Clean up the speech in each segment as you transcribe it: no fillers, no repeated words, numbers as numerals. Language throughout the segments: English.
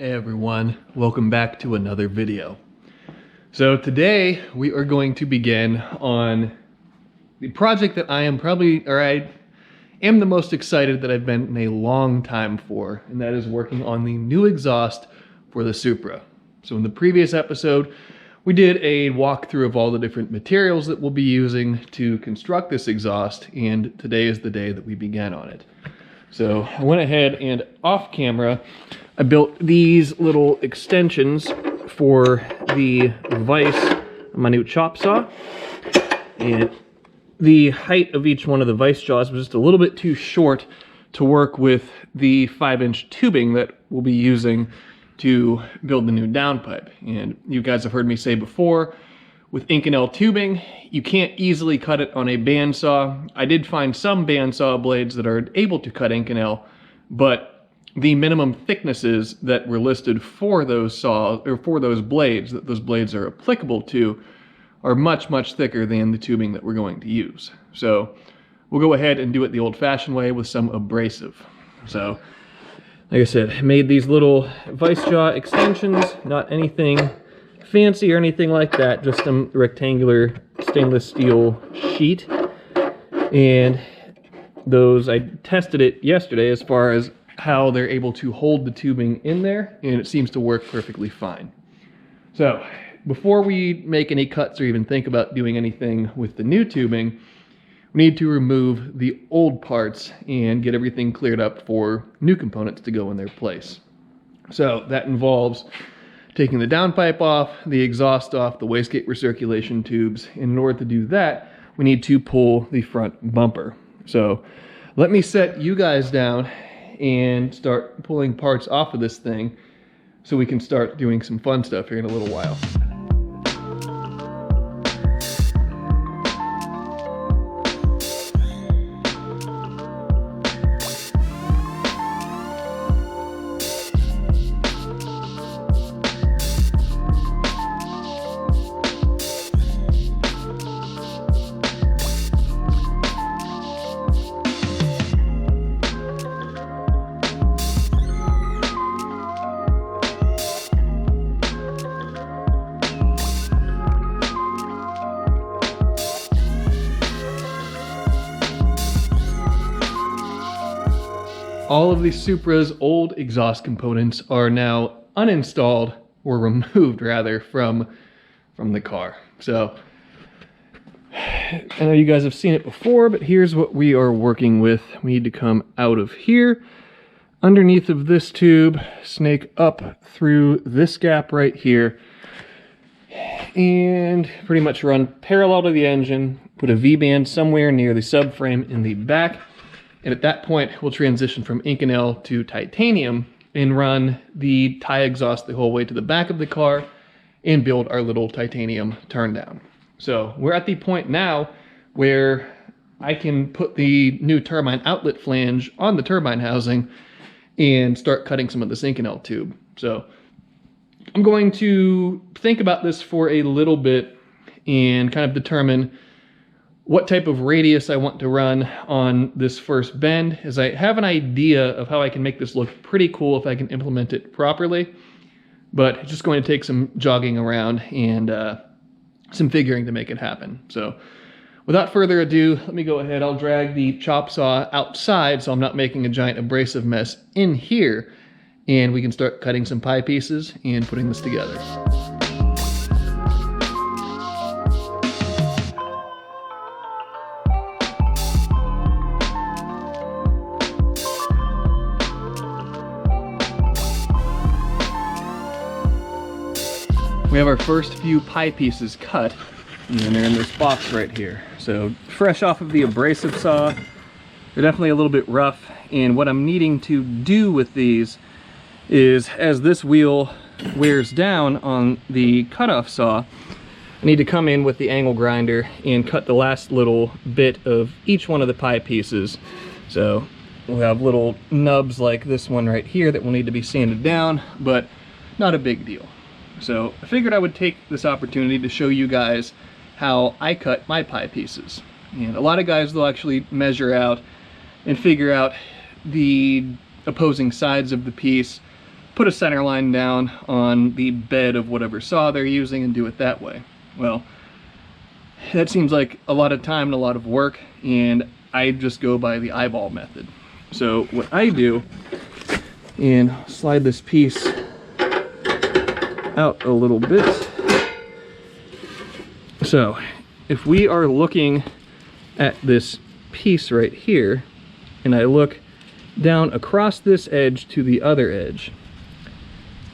Hey everyone, welcome back to another video. So today we are going to begin on the project that I am the most excited that I've been in a long time for, and that is working on the new exhaust for the Supra. So in the previous episode, we did a walkthrough of all the different materials that we'll be using to construct this exhaust, and today is the day that we began on it. So I went ahead and off camera, I built these little extensions for the vise of my new chop saw. And the height of each one of the vise jaws was just a little bit too short to work with the 5-inch tubing that we'll be using to build the new downpipe. And you guys have heard me say before, with Inconel tubing, you can't easily cut it on a bandsaw. I did find some bandsaw blades that are able to cut Inconel, but the minimum thicknesses that were listed for those saws, or for those blades, that those blades are applicable to, are much, much thicker than the tubing that we're going to use. So we'll go ahead and do it the old-fashioned way with some abrasive. So, like I said, I made these little vise jaw extensions, not anything fancy or anything like that, just some rectangular stainless steel sheet. And those, I tested it yesterday as far as how they're able to hold the tubing in there, and it seems to work perfectly fine. So before we make any cuts or even think about doing anything with the new tubing, we need to remove the old parts and get everything cleared up for new components to go in their place. So that involves taking the downpipe off, the exhaust off, the wastegate recirculation tubes. In order to do that, we need to pull the front bumper. So let me set you guys down and start pulling parts off of this thing so we can start doing some fun stuff here in a little while. All of the Supra's old exhaust components are now uninstalled, or removed rather, from the car. So I know you guys have seen it before, but here's what we are working with. We need to come out of here, underneath of this tube, snake up through this gap right here, and pretty much run parallel to the engine, put a V-band somewhere near the subframe in the back. And at that point, we'll transition from Inconel to titanium and run the tie exhaust the whole way to the back of the car and build our little titanium turn down. So we're at the point now where I can put the new turbine outlet flange on the turbine housing and start cutting some of this Inconel tube. So I'm going to think about this for a little bit and kind of determine what type of radius I want to run on this first bend, as I have an idea of how I can make this look pretty cool if I can implement it properly, but it's just going to take some jogging around and some figuring to make it happen. So without further ado, let me go ahead. I'll drag the chop saw outside so I'm not making a giant abrasive mess in here, and we can start cutting some pie pieces and putting this together. We have our first few pie pieces cut, and they're in this box right here. So fresh off of the abrasive saw, they're definitely a little bit rough, and what I'm needing to do with these is, as this wheel wears down on the cutoff saw, I need to come in with the angle grinder and cut the last little bit of each one of the pie pieces. So we'll have little nubs like this one right here that will need to be sanded down, but not a big deal. So I figured I would take this opportunity to show you guys how I cut my pie pieces. And a lot of guys will actually measure out and figure out the opposing sides of the piece put a center line down on the bed of whatever saw they're using and do it that way. Well, that seems like a lot of time and a lot of work, and I just go by the eyeball method. So what I do, and slide this piece out a little bit. So if we are looking at this piece right here, and I look down across this edge to the other edge,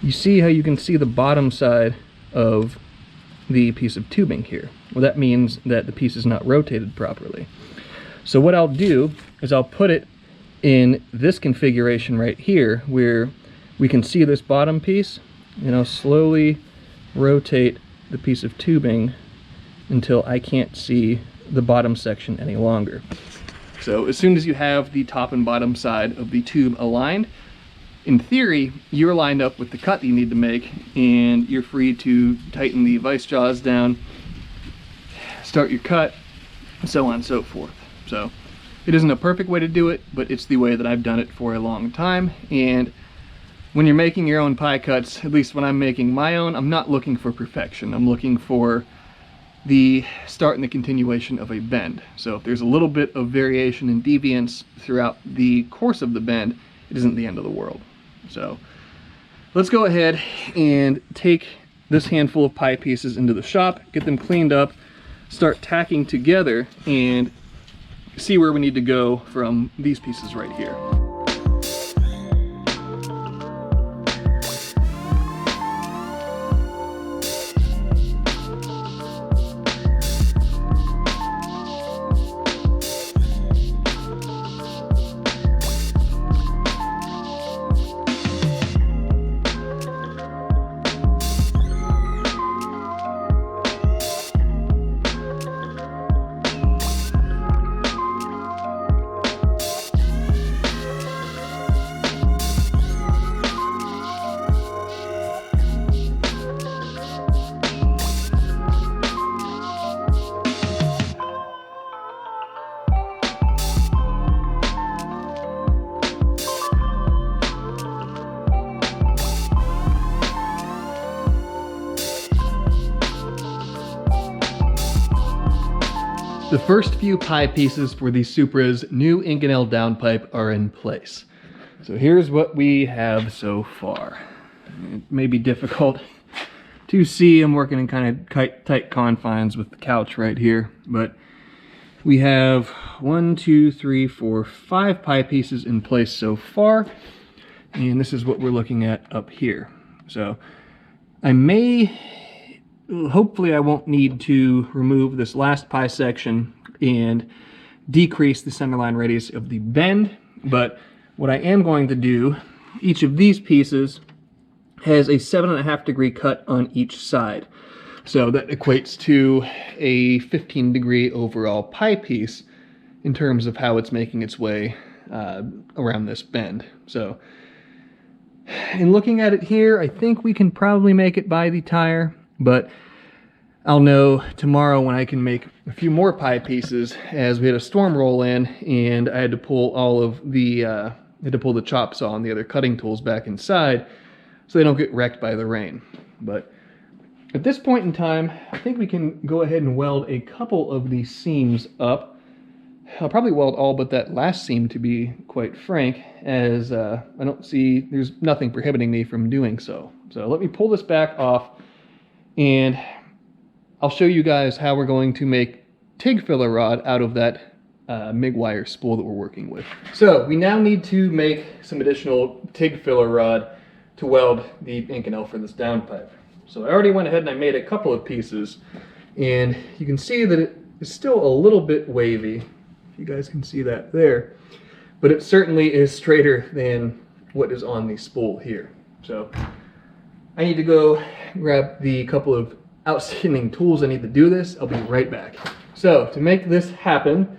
you see how you can see the bottom side of the piece of tubing here. Well, that means that the piece is not rotated properly. So what I'll do is I'll put it in this configuration right here where we can see this bottom piece, and I'll slowly rotate the piece of tubing until I can't see the bottom section any longer. So as soon as you have the top and bottom side of the tube aligned, in theory, you're lined up with the cut that you need to make, and you're free to tighten the vise jaws down, start your cut, and so on and so forth. So it isn't a perfect way to do it, but it's the way that I've done it for a long time. And when you're making your own pie cuts, at least when I'm making my own, I'm not looking for perfection. I'm looking for the start and the continuation of a bend. So if there's a little bit of variation and deviance throughout the course of the bend, it isn't the end of the world. So let's go ahead and take this handful of pie pieces into the shop, get them cleaned up, start tacking together, and see where we need to go from these pieces right here. The first few pie pieces for the Supra's new Inconel downpipe are in place. So here's what we have so far. It may be difficult to see. I'm working in kind of tight confines with the couch right here, but we have 1, 2, 3, 4, 5 pie pieces in place so far, and this is what we're looking at up here. So hopefully I won't need to remove this last pie section and decrease the centerline radius of the bend, but what I am going to do, each of these pieces has a 7.5 degree cut on each side. So that equates to a 15 degree overall pie piece in terms of how it's making its way around this bend. So in looking at it here, I think we can probably make it by the tire, but I'll know tomorrow when I can make a few more pie pieces, as we had a storm roll in and I had to pull all of the the chop saw and the other cutting tools back inside so they don't get wrecked by the rain. But at this point in time, I think we can go ahead and weld a couple of these seams up. I'll probably weld all but that last seam, to be quite frank, as there's nothing prohibiting me from doing so. So let me pull this back off, and I'll show you guys how we're going to make TIG filler rod out of that MIG wire spool that we're working with. So we now need to make some additional TIG filler rod to weld the Inconel for this downpipe. So I already went ahead and I made a couple of pieces, and you can see that it is still a little bit wavy. You guys can see that there, but it certainly is straighter than what is on the spool here. So I need to go grab the couple of outstanding tools I need to do this. I'll be right back. So to make this happen,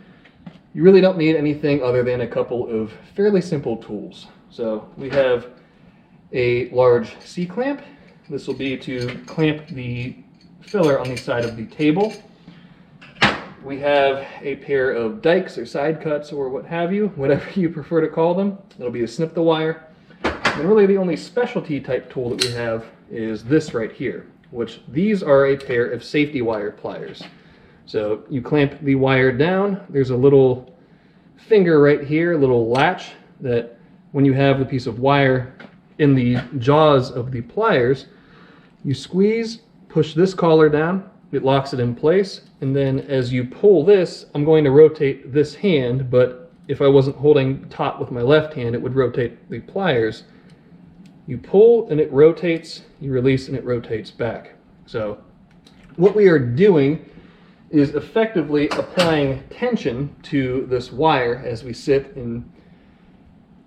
you really don't need anything other than a couple of fairly simple tools. So we have a large C-clamp. This will be to clamp the filler on the side of the table. We have a pair of dikes or side cuts or what have you, whatever you prefer to call them. That'll be to snip the wire. And really the only specialty type tool that we have is this right here, which these are a pair of safety wire pliers. So you clamp the wire down, there's a little finger right here, a little latch that when you have the piece of wire in the jaws of the pliers, you squeeze, push this collar down, it locks it in place, and then as you pull this, I'm going to rotate this hand, but if I wasn't holding taut with my left hand, it would rotate the pliers. You pull and it rotates, you release and it rotates back. So what we are doing is effectively applying tension to this wire as we sit and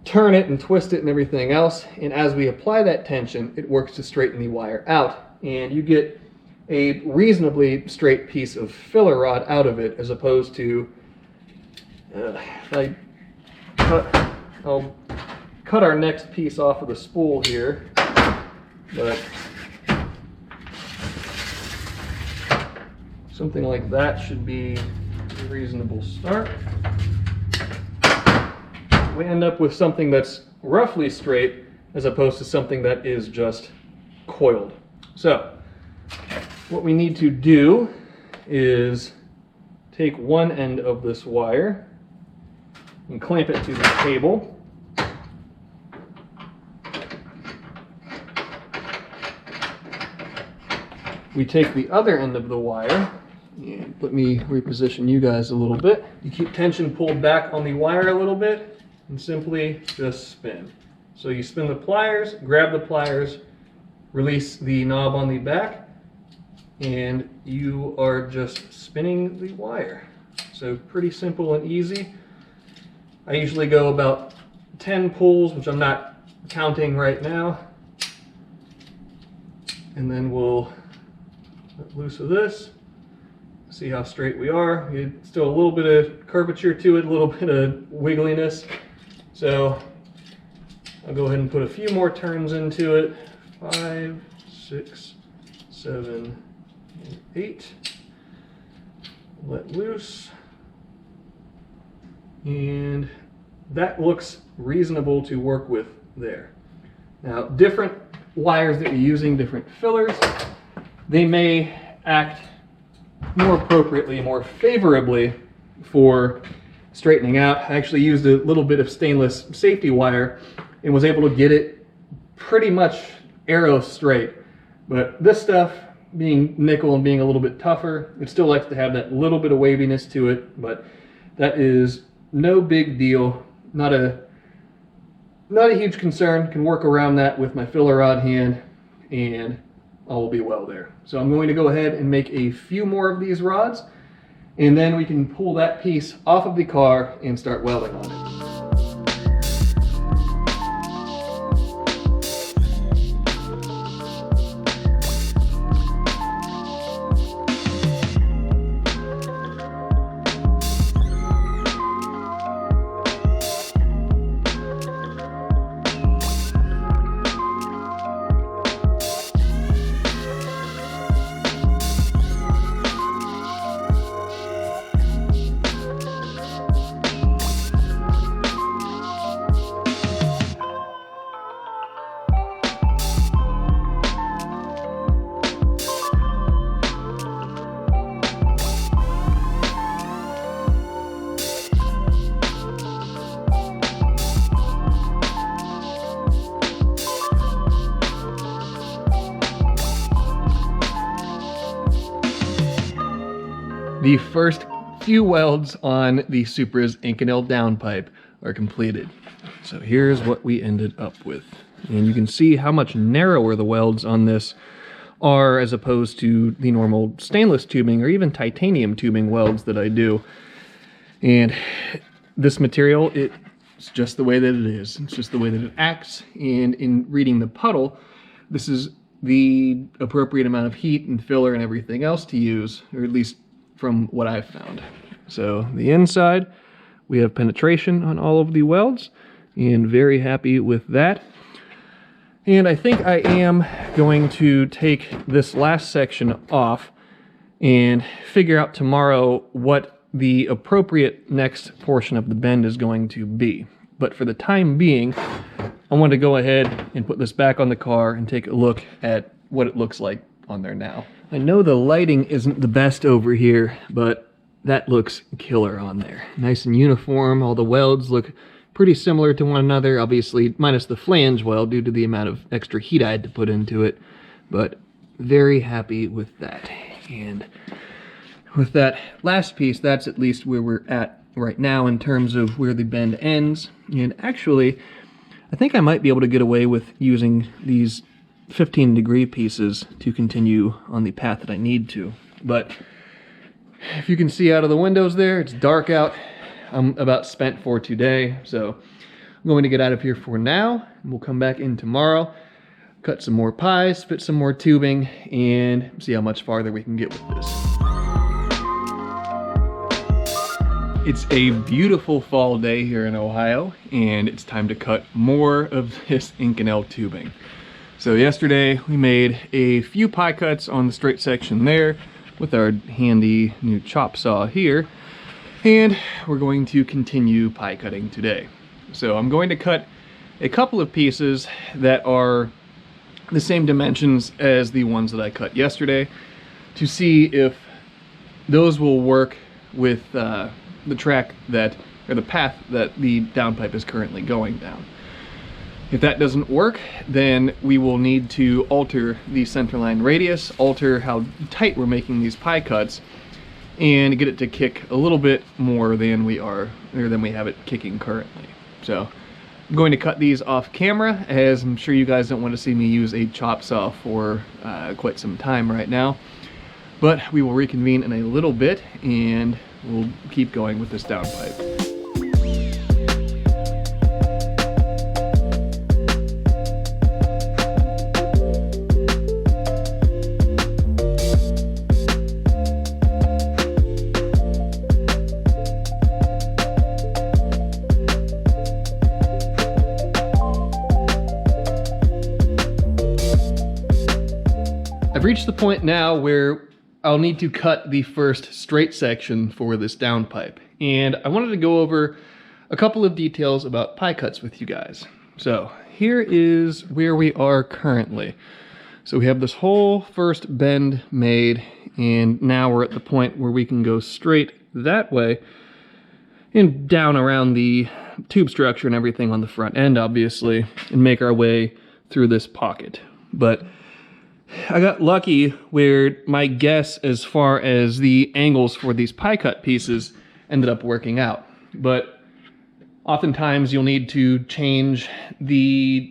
turn it and twist it and everything else. And as we apply that tension, it works to straighten the wire out. And you get a reasonably straight piece of filler rod out of it, as opposed to, I'll cut our next piece off of the spool here, but something like that should be a reasonable start. We end up with something that's roughly straight as opposed to something that is just coiled. So what we need to do is take one end of this wire and clamp it to the cable. We take the other end of the wire, and let me reposition you guys a little bit. You keep tension pulled back on the wire a little bit and simply just spin. So you spin the pliers, grab the pliers, release the knob on the back, and you are just spinning the wire. So pretty simple and easy. I usually go about 10 pulls, which I'm not counting right now. And then we'll let loose of this. See how straight we are. Still a little bit of curvature to it, a little bit of wiggliness. So I'll go ahead and put a few more turns into it. 5, 6, 7, 8. Let loose. And that looks reasonable to work with there. Now, different wires that you're using, different fillers, they may act more appropriately, more favorably for straightening out. I actually used a little bit of stainless safety wire and was able to get it pretty much arrow straight. But this stuff, being nickel and being a little bit tougher, it still likes to have that little bit of waviness to it, but that is no big deal. Not a huge concern. Can work around that with my filler rod hand, and all will be well there. So I'm going to go ahead and make a few more of these rods, and then we can pull that piece off of the car and start welding on it. The first few welds on the Supra's Inconel downpipe are completed. So here's what we ended up with. And you can see how much narrower the welds on this are as opposed to the normal stainless tubing or even titanium tubing welds that I do. And this material, it's just the way that it is. It's just the way that it acts. And in reading the puddle, this is the appropriate amount of heat and filler and everything else to use, or at least from what I've found. So the inside, we have penetration on all of the welds, and very happy with that. And I think I am going to take this last section off and figure out tomorrow what the appropriate next portion of the bend is going to be. but for the time being, I want to go ahead and put this back on the car and take a look at what it looks like on there now. I know the lighting isn't the best over here, but that looks killer on there. Nice and uniform. All the welds look pretty similar to one another, obviously minus the flange weld due to the amount of extra heat I had to put into it, but very happy with that. And with that last piece, that's at least where we're at right now in terms of where the bend ends. And actually, I think I might be able to get away with using these 15-degree pieces to continue on the path that I need to. But if you can see out of the windows there, it's dark out. I'm about spent for today, so I'm going to get out of here for now. We'll come back in tomorrow, cut some more pies, fit some more tubing, and see how much farther we can get with this. It's a beautiful fall day here in Ohio, and it's time to cut more of this Inconel tubing. So yesterday we made a few pie cuts on the straight section there with our handy new chop saw here, and we're going to continue pie cutting today. So I'm going to cut a couple of pieces that are the same dimensions as the ones that I cut yesterday to see if those will work with the track that, or the path that the downpipe is currently going down. If that doesn't work, then we will need to alter the centerline radius, alter how tight we're making these pie cuts, and get it to kick a little bit more than we have it kicking currently. So I'm going to cut these off camera, as I'm sure you guys don't want to see me use a chop saw for quite some time right now. But we will reconvene in a little bit, and we'll keep going with this downpipe. I've reached the point now where I'll need to cut the first straight section for this downpipe, and I wanted to go over a couple of details about pie cuts with you guys. So here is where we are currently. So we have this whole first bend made, and now we're at the point where we can go straight that way and down around the tube structure and everything on the front end, obviously, and make our way through this pocket. But I got lucky where my guess as far as the angles for these pie cut pieces ended up working out. But oftentimes you'll need to change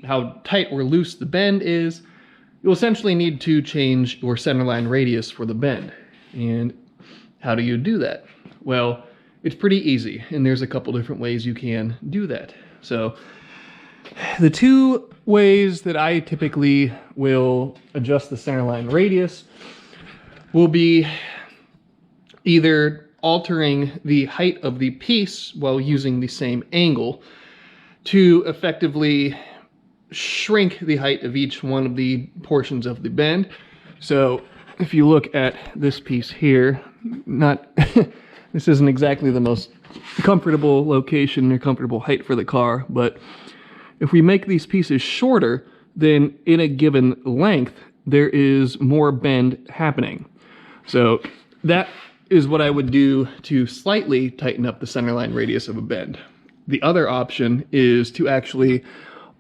how tight or loose the bend is. You'll essentially need to change your centerline radius for the bend. And how do you do that? Well, it's pretty easy, and there's a couple different ways you can do that. So the two ways that I typically will adjust the centerline radius will be either altering the height of the piece while using the same angle to effectively shrink the height of each one of the portions of the bend. So if you look at this piece here, this isn't exactly the most comfortable location or comfortable height for the car, but if we make these pieces shorter, then in a given length, there is more bend happening. So that is what I would do to slightly tighten up the centerline radius of a bend. The other option is to actually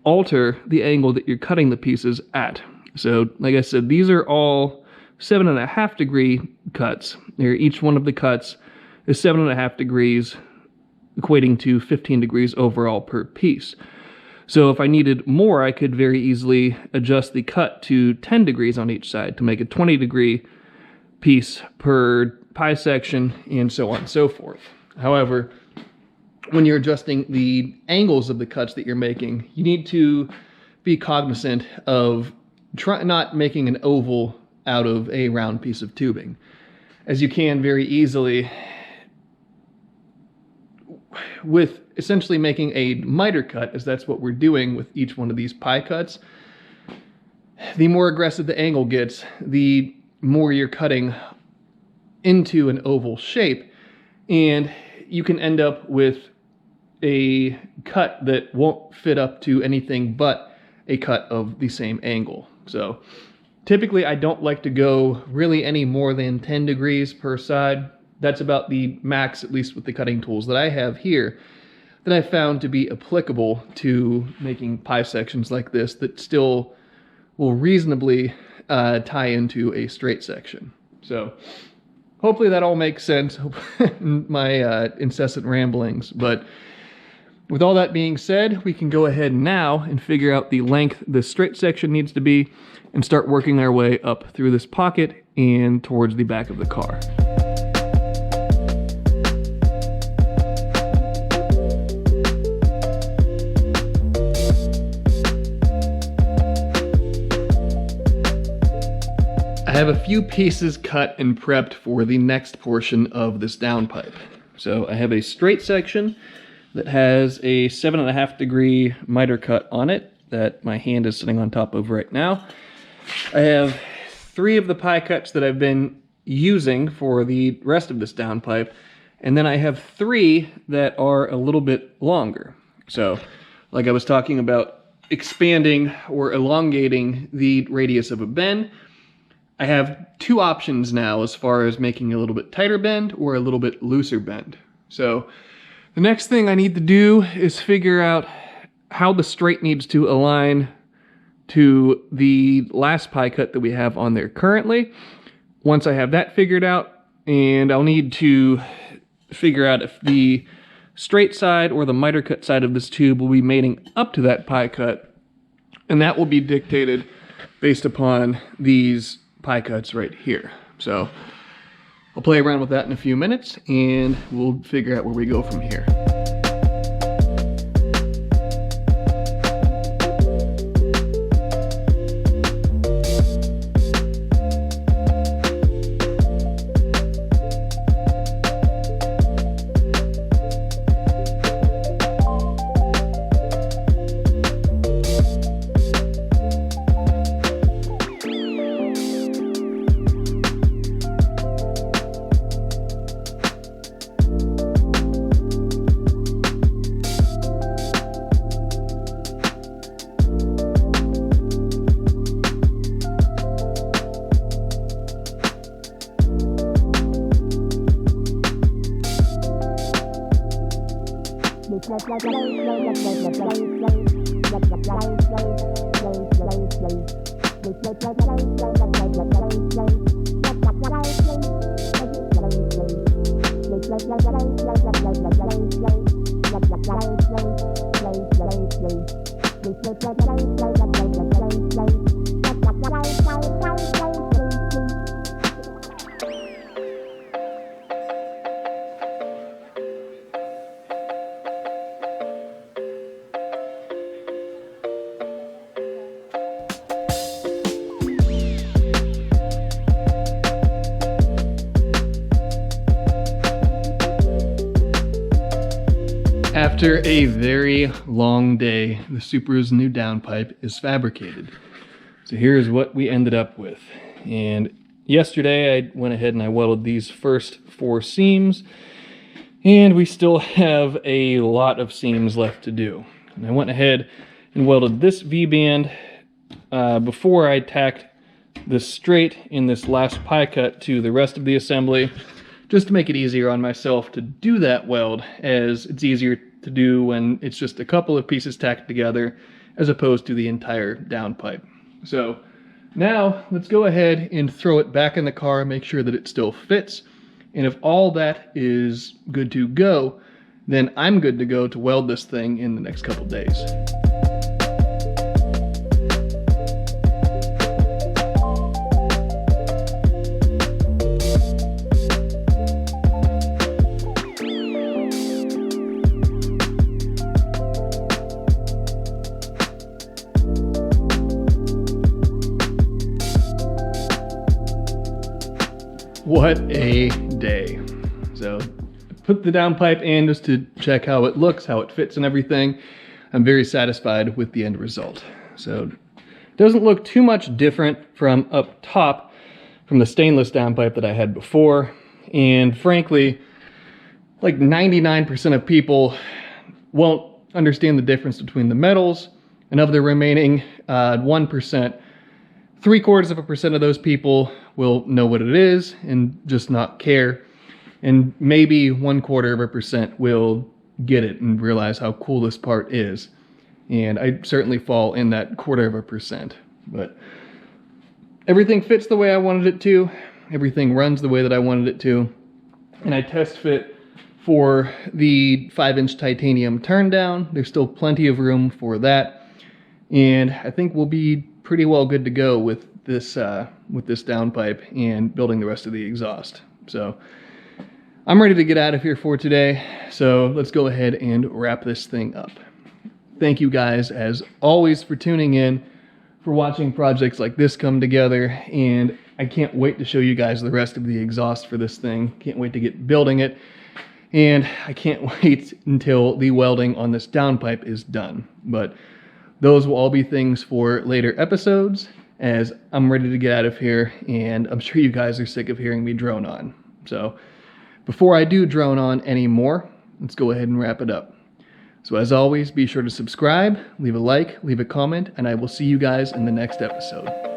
alter the angle that you're cutting the pieces at. So like I said, these are all 7.5 degree cuts. Each one of the cuts is 7.5 degrees, equating to 15 degrees overall per piece. So if I needed more, I could very easily adjust the cut to 10 degrees on each side to make a 20-degree piece per pie section, and so on and so forth. However, when you're adjusting the angles of the cuts that you're making, you need to be cognizant of not making an oval out of a round piece of tubing, as you can very easily with essentially making a miter cut, as that's what we're doing with each one of these pie cuts. The more aggressive the angle gets, the more you're cutting into an oval shape, and you can end up with a cut that won't fit up to anything but a cut of the same angle. So typically I don't like to go really any more than 10 degrees per side. That's about the max, at least with the cutting tools that I have here, that I found to be applicable to making pie sections like this that still will reasonably tie into a straight section. So hopefully that all makes sense, my incessant ramblings. But with all that being said, we can go ahead now and figure out the length this straight section needs to be and start working our way up through this pocket and towards the back of the car. I have a few pieces cut and prepped for the next portion of this downpipe. So I have a straight section that has a 7.5 degree miter cut on it that my hand is sitting on top of right now. I have 3 of the pie cuts that I've been using for the rest of this downpipe, and then I have 3 that are a little bit longer. So like I was talking about expanding or elongating the radius of a bend, I have 2 options now as far as making a little bit tighter bend or a little bit looser bend. So the next thing I need to do is figure out how the straight needs to align to the last pie cut that we have on there currently. Once I have that figured out, and I'll need to figure out if the straight side or the miter cut side of this tube will be mating up to that pie cut, and that will be dictated based upon these pie cuts right here. So I'll play around with that in a few minutes and we'll figure out where we go from here. After a very long day, the Supra's new downpipe is fabricated. So here's what we ended up with. And yesterday I went ahead and I welded these first 4 seams, and we still have a lot of seams left to do. And I went ahead and welded this V-band before I tacked this straight in this last pie cut to the rest of the assembly, just to make it easier on myself to do that weld, as it's easier to do when it's just a couple of pieces tacked together as opposed to the entire downpipe. So now let's go ahead and throw it back in the car, make sure that it still fits, and if all that is good to go, then I'm good to go to weld this thing in the next couple days. What a day. So put the downpipe in just to check how it looks, how it fits and everything. I'm very satisfied with the end result. So it doesn't look too much different from up top from the stainless downpipe that I had before. And frankly, like 99% of people won't understand the difference between the metals, and of the remaining 1%, 0.75% of those people will know what it is and just not care, and maybe 0.25% will get it and realize how cool this part is. And I certainly fall in that 0.25%. But everything fits the way I wanted it to. Everything runs the way that I wanted it to. And I test fit for the 5-inch titanium turn down. There's still plenty of room for that. And I think we'll be pretty well good to go with this downpipe and building the rest of the exhaust. So I'm ready to get out of here for today. So let's go ahead and wrap this thing up. Thank you guys, as always, for tuning in, for watching projects like this come together, and I can't wait to show you guys the rest of the exhaust for this thing. Can't wait to get building it, and I can't wait until the welding on this downpipe is done. But those will all be things for later episodes, as I'm ready to get out of here, and I'm sure you guys are sick of hearing me drone on. So before I do drone on anymore, let's go ahead and wrap it up. So as always, be sure to subscribe, leave a like, leave a comment, and I will see you guys in the next episode.